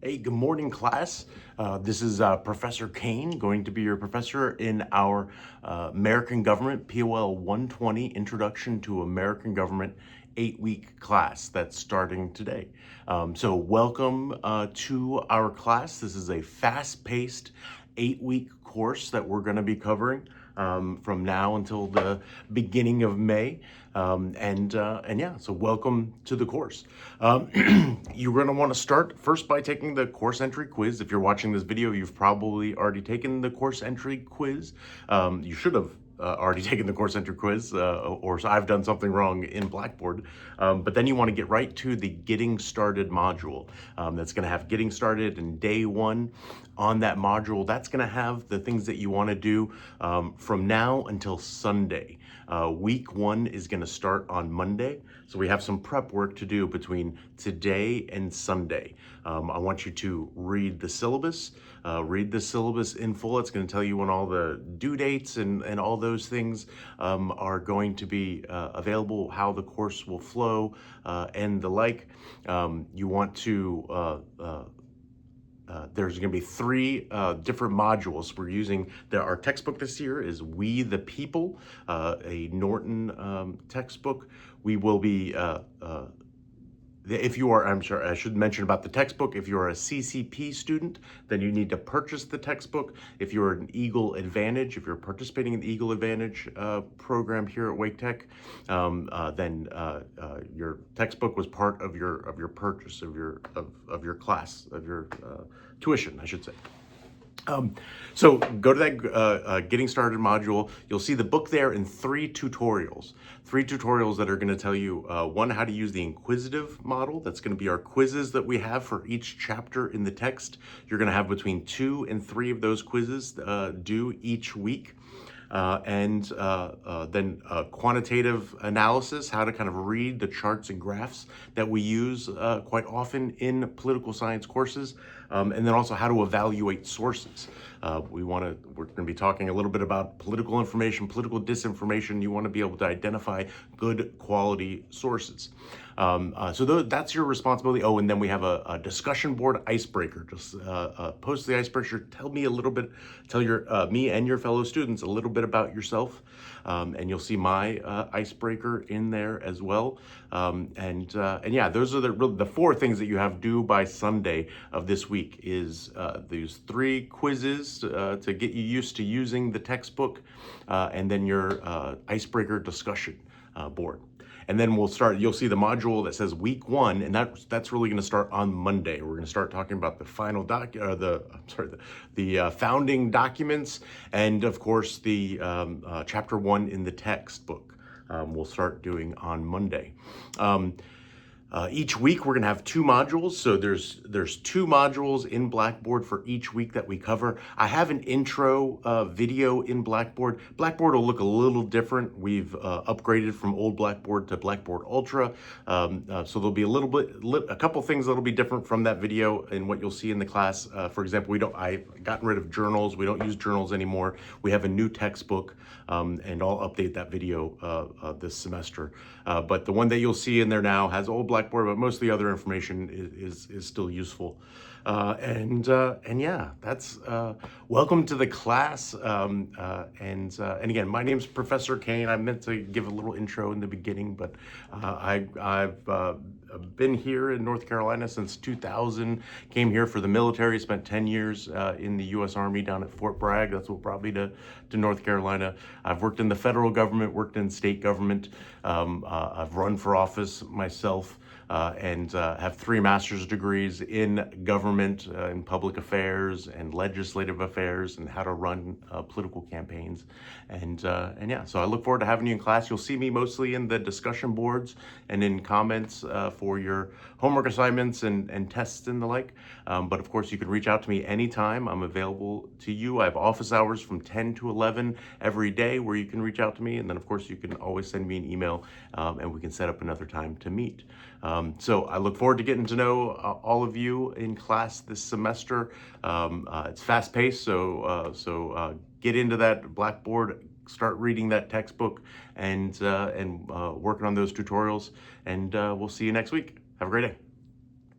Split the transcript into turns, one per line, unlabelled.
Hey, good morning, class. This is Professor Kane, going to be your professor in our American Government POL 120 Introduction to American Government 8-week class that's starting today. So welcome to our class. This is a fast-paced 8-week course that we're going to be covering from now until the beginning of May. And yeah, so welcome to the course. You're going to want to start first by taking the course entry quiz. If you're watching this video, you've probably already taken the course entry quiz. You should have already taken the course entry quiz, or I've done something wrong in Blackboard. But then you want to get right to the Getting Started module. That's going to have Getting Started in day one. On that module, that's going to have the things that you want to do from now until Sunday. Week one is going to start on Monday, so we have some prep work to do between today and Sunday. I want you to read the syllabus in full. It's going to tell you when all the due dates and all those things are going to be available, how the course will flow, and the like. You want to there's going to be three different modules we're using. Our textbook this year is We the People, a Norton textbook. We will be if you are, I'm sure I should mention about the textbook. If you're a CCP student, then you need to purchase the textbook. If you're an Eagle Advantage, if you're participating in the Eagle Advantage program here at Wake Tech, then your textbook was part of your purchase of your class, of your tuition, I should say. So go to that Getting Started module. You'll see the book there in three tutorials that are going to tell you, one, how to use the inquisitive model. That's going to be our quizzes that we have for each chapter in the text. You're going to have between 2 and 3 of those quizzes due each week. And then quantitative analysis, how to kind of read the charts and graphs that we use quite often in political science courses, and then also how to evaluate sources. We're going to be talking a little bit about political information, political disinformation. You want to be able to identify good quality sources. So that's your responsibility. Oh, and then we have a discussion board icebreaker. Just post the icebreaker. Tell me and your fellow students a little bit about yourself, and you'll see my icebreaker in there as well. And yeah, those are the 4 things that you have due by Sunday of this week. Is these 3 quizzes to get you used to using the textbook, and then your icebreaker discussion board. And then you'll see the module that says week 1, and that's really going to start on Monday. We're going to start talking about the final the founding documents, and of course the chapter 1 in the textbook. We'll start doing on Monday. Each week we're going to have 2 modules, so there's 2 modules in Blackboard for each week that we cover. I have an intro video in Blackboard. Blackboard will look a little different. We've upgraded from old Blackboard to Blackboard Ultra, so there'll be a couple things that'll be different from that video and what you'll see in the class. For example, I've gotten rid of journals. We don't use journals anymore. We have a new textbook, and I'll update that video this semester. But the one that you'll see in there now has old Blackboard, but most of the other information is still useful. And yeah, that's welcome to the class. And again, my name's Professor Kane. I meant to give a little intro in the beginning, but I've been here in North Carolina since 2000. Came here for the military. Spent 10 years in the U.S. Army down at Fort Bragg. That's what brought me to North Carolina. I've worked in the federal government, worked in state government. I've run for office myself. And have 3 master's degrees in government, in public affairs and legislative affairs, and how to run political campaigns. And yeah, so I look forward to having you in class. You'll see me mostly in the discussion boards and in comments for your homework assignments and tests and the like. But of course, you can reach out to me anytime. I'm available to you. I have office hours from 10 to 11 every day where you can reach out to me. And then, of course, you can always send me an email, and we can set up another time to meet. So I look forward to getting to know all of you in class this semester. It's fast-paced, so get into that Blackboard, start reading that textbook, and working on those tutorials. And we'll see you next week. Have a great day.